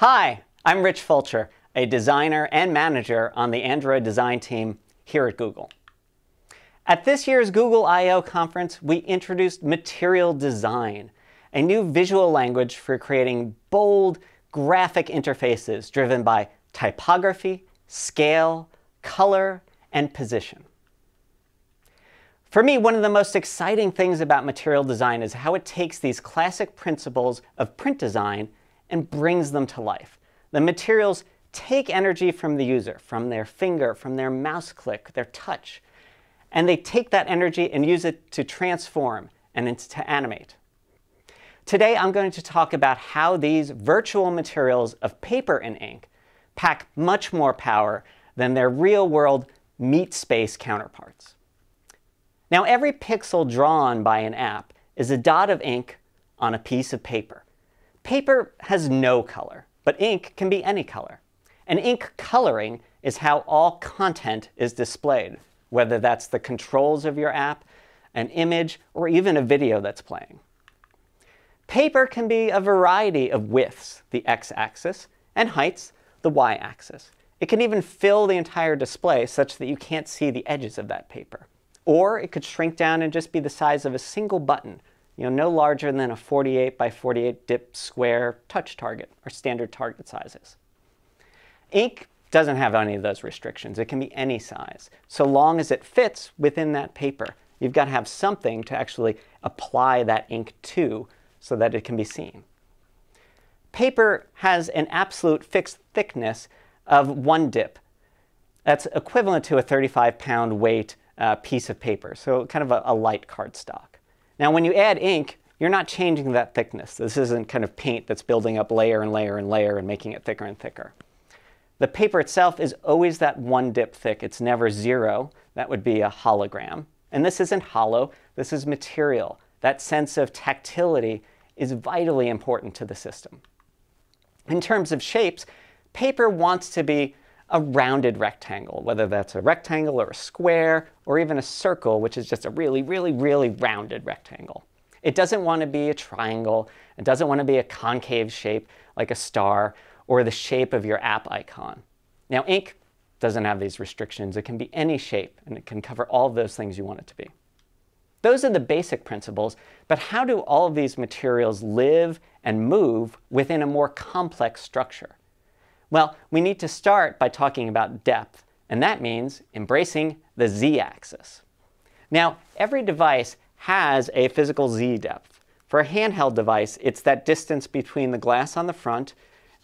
Hi, I'm Rich Fulcher, a designer and manager on the Android design team here at Google. At this year's Google I/O conference, we introduced Material Design, a new visual language for creating bold, graphic interfaces driven by typography, scale, color, and position. For me, one of the most exciting things about material design is how it takes these classic principles of print design and brings them to life. The materials take energy from the user, from their finger, from their mouse click, their touch, and they take that energy and use it to transform and to animate. Today, I'm going to talk about how these virtual materials of paper and ink pack much more power than their real-world meat space counterparts. Now, every pixel drawn by an app is a dot of ink on a piece of paper. Paper has no color, but ink can be any color. And ink coloring is how all content is displayed, whether that's the controls of your app, an image, or even a video that's playing. Paper can be a variety of widths, the x-axis, and heights, the y-axis. It can even fill the entire display such that you can't see the edges of that paper. Or it could shrink down and just be the size of a single button, no larger than a 48 by 48 dip square touch target, or standard target sizes. Ink doesn't have any of those restrictions. It can be any size, so long as it fits within that paper. You've got to have something to actually apply that ink to so that it can be seen. Paper has an absolute fixed thickness of 1 dip. That's equivalent to a 35-pound weight piece of paper, so kind of a light cardstock. Now, when you add ink, you're not changing that thickness. This isn't kind of paint that's building up layer and layer and layer and making it thicker and thicker. The paper itself is always that 1 dip thick. It's never 0. That would be a hologram. And this isn't hollow. This is material. That sense of tactility is vitally important to the system. In terms of shapes, paper wants to be a rounded rectangle, whether that's a rectangle or a square or even a circle, which is just a really, really, really rounded rectangle. It doesn't want to be a triangle. It doesn't want to be a concave shape like a star or the shape of your app icon. Now, ink doesn't have these restrictions. It can be any shape, and it can cover all of those things you want it to be. Those are the basic principles, but how do all of these materials live and move within a more complex structure? Well, we need to start by talking about depth, and that means embracing the z-axis. Now, every device has a physical z-depth. For a handheld device, it's that distance between the glass on the front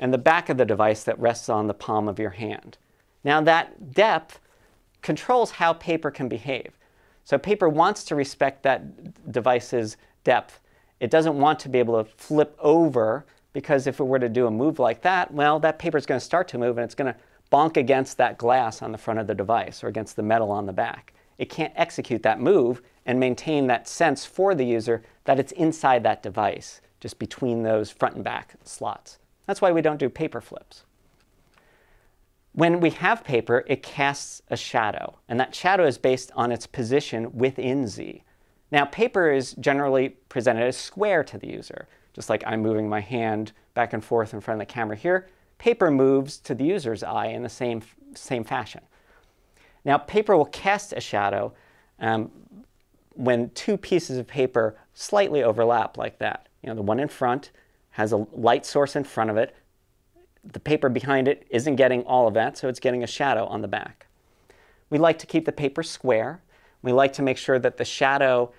and the back of the device that rests on the palm of your hand. Now, that depth controls how paper can behave. So paper wants to respect that device's depth. It doesn't want to be able to flip over, because if it were to do a move like that, well, that paper is going to start to move and it's going to bonk against that glass on the front of the device or against the metal on the back. It can't execute that move and maintain that sense for the user that it's inside that device, just between those front and back slots. That's why we don't do paper flips. When we have paper, it casts a shadow, and that shadow is based on its position within Z. Now, paper is generally presented as square to the user. Just like I'm moving my hand back and forth in front of the camera here, paper moves to the user's eye in the same fashion. Now, paper will cast a shadow when 2 pieces of paper slightly overlap like that. The one in front has a light source in front of it. The paper behind it isn't getting all of that, so it's getting a shadow on the back. We like to keep the paper square. We like to make sure that the shadow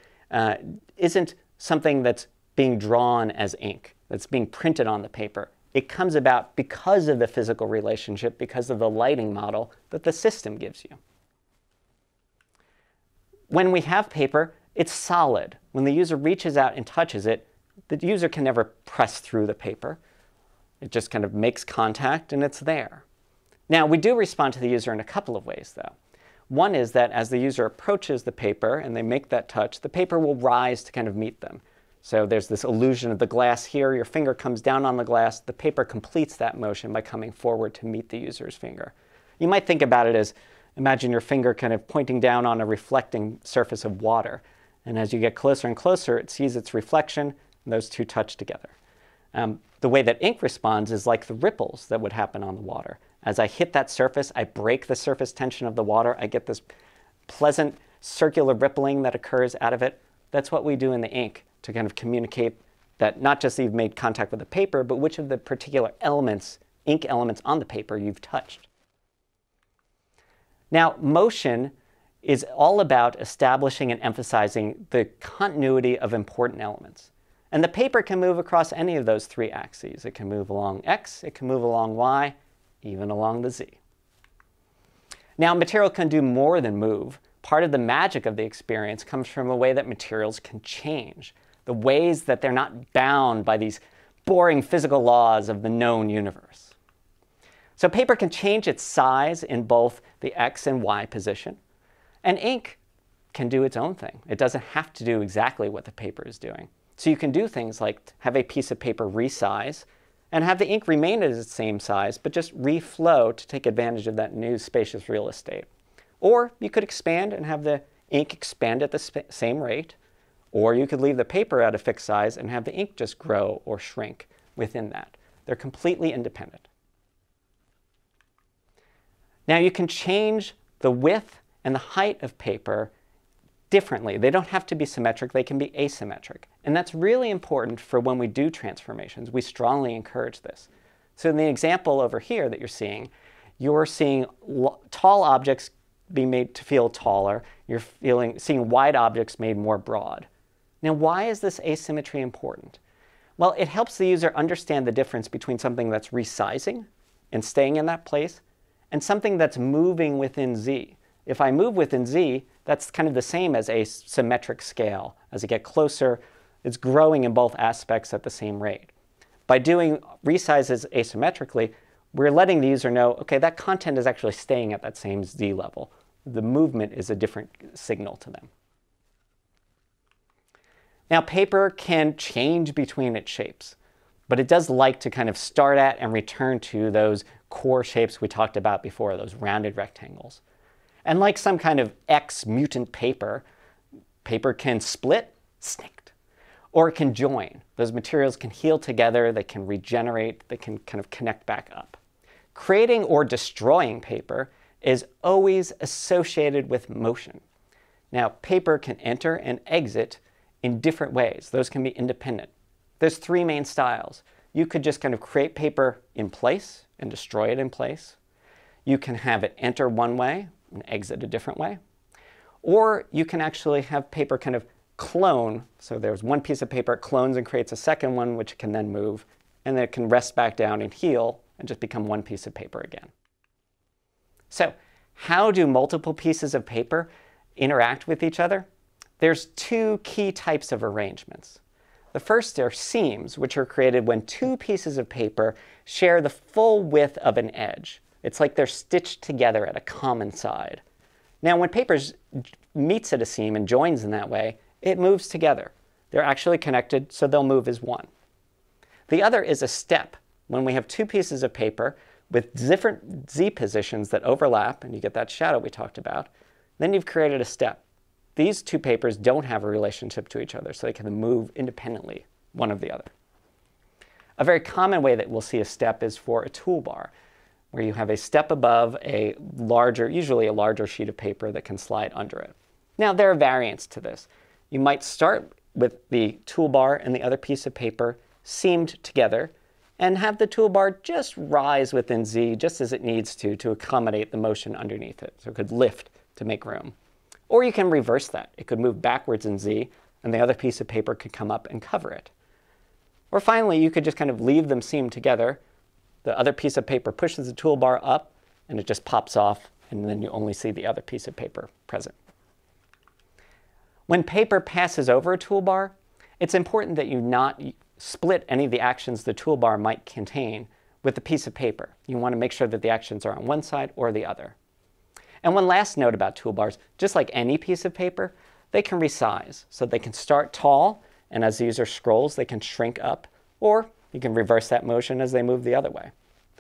isn't something that's being drawn as ink, that's being printed on the paper. It comes about because of the physical relationship, because of the lighting model that the system gives you. When we have paper, it's solid. When the user reaches out and touches it, the user can never press through the paper. It just kind of makes contact and it's there. Now, we do respond to the user in a couple of ways, though. One is that as the user approaches the paper and they make that touch, the paper will rise to kind of meet them. So there's this illusion of the glass here. Your finger comes down on the glass. The paper completes that motion by coming forward to meet the user's finger. You might think about it as, imagine your finger kind of pointing down on a reflecting surface of water. And as you get closer and closer, it sees its reflection, and those two touch together. The way that ink responds is like the ripples that would happen on the water. As I hit that surface, I break the surface tension of the water. I get this pleasant circular rippling that occurs out of it. That's what we do in the ink to kind of communicate that not just you've made contact with the paper, but which of the particular elements, ink elements on the paper you've touched. Now, motion is all about establishing and emphasizing the continuity of important elements. And the paper can move across any of those three axes. It can move along X, it can move along Y, even along the Z. Now, material can do more than move. Part of the magic of the experience comes from the way that materials can change, the ways that they're not bound by these boring physical laws of the known universe. So paper can change its size in both the X and Y position, and ink can do its own thing. It doesn't have to do exactly what the paper is doing. So you can do things like have a piece of paper resize and have the ink remain at its same size, but just reflow to take advantage of that new spacious real estate. Or you could expand and have the ink expand at the same rate, or you could leave the paper at a fixed size and have the ink just grow or shrink within that. They're completely independent. Now you can change the width and the height of paper differently. They don't have to be symmetric, they can be asymmetric. And that's really important for when we do transformations. We strongly encourage this. So in the example over here that you're seeing tall objects be made to feel taller. You're seeing wide objects made more broad. Now, why is this asymmetry important? Well, it helps the user understand the difference between something that's resizing and staying in that place and something that's moving within Z. If I move within Z, that's kind of the same as a symmetric scale. As I get closer, it's growing in both aspects at the same rate. By doing resizes asymmetrically, we're letting the user know, okay, that content is actually staying at that same Z level. The movement is a different signal to them. Now, paper can change between its shapes, but it does like to kind of start at and return to those core shapes we talked about before, those rounded rectangles. And like some kind of X mutant paper, paper can split, snicked, or it can join. Those materials can heal together, they can regenerate, they can kind of connect back up. Creating or destroying paper is always associated with motion. Now, paper can enter and exit in different ways. Those can be independent. There's three main styles. You could just kind of create paper in place and destroy it in place. You can have it enter one way and exit a different way. Or you can actually have paper kind of clone. So there's one piece of paper, it clones and creates a second one, which can then move, and then it can rest back down and heal and just become one piece of paper again. So how do multiple pieces of paper interact with each other? There's two key types of arrangements. The first are seams, which are created when two pieces of paper share the full width of an edge. It's like they're stitched together at a common side. Now, when paper meets at a seam and joins in that way, it moves together. They're actually connected, so they'll move as one. The other is a step. When we have two pieces of paper with different Z positions that overlap, and you get that shadow we talked about, then you've created a step. These two papers don't have a relationship to each other, so they can move independently, one of the other. A very common way that we'll see a step is for a toolbar, where you have a step above a larger, usually a larger sheet of paper that can slide under it. Now, there are variants to this. You might start with the toolbar and the other piece of paper seamed together and have the toolbar just rise within Z just as it needs to accommodate the motion underneath it. So it could lift to make room. Or you can reverse that. It could move backwards in Z, and the other piece of paper could come up and cover it. Or finally, you could just kind of leave them seamed together. The other piece of paper pushes the toolbar up, and it just pops off, and then you only see the other piece of paper present. When paper passes over a toolbar, it's important that you not split any of the actions the toolbar might contain with the piece of paper. You want to make sure that the actions are on one side or the other. And one last note about toolbars, just like any piece of paper, they can resize. So they can start tall, and as the user scrolls, they can shrink up, or you can reverse that motion as they move the other way.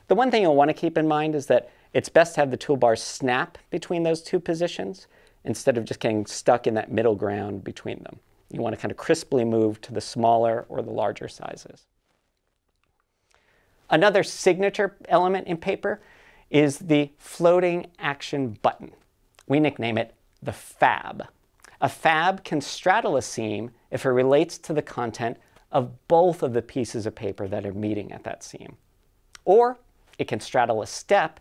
The one thing you'll want to keep in mind is that it's best to have the toolbar snap between those two positions instead of just getting stuck in that middle ground between them. You want to kind of crisply move to the smaller or the larger sizes. Another signature element in Paper is the floating action button. We nickname it the fab. A fab can straddle a seam if it relates to the content of both of the pieces of paper that are meeting at that seam. Or it can straddle a step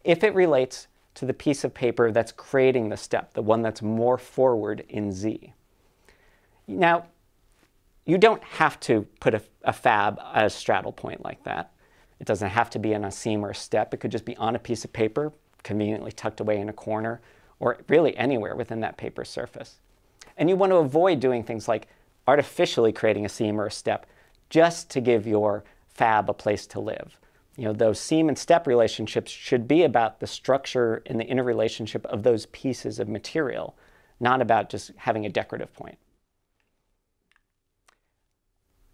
if it relates to the piece of paper that's creating the step, the one that's more forward in Z. Now, you don't have to put a fab at a straddle point like that. It doesn't have to be in a seam or a step. It could just be on a piece of paper, conveniently tucked away in a corner, or really anywhere within that paper surface. And you want to avoid doing things like artificially creating a seam or a step just to give your fab a place to live. You know, those seam and step relationships should be about the structure and the interrelationship of those pieces of material, not about just having a decorative point.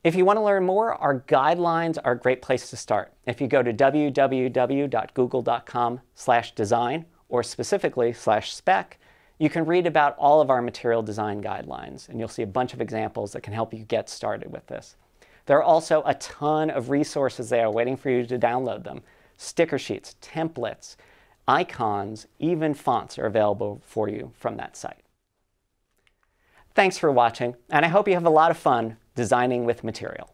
If you want to learn more, our guidelines are a great place to start. If you go to www.google.com/design or specifically /spec, you can read about all of our material design guidelines, and you'll see a bunch of examples that can help you get started with this. There are also a ton of resources there waiting for you to download them. Sticker sheets, templates, icons, even fonts are available for you from that site. Thanks for watching, and I hope you have a lot of fun designing with material.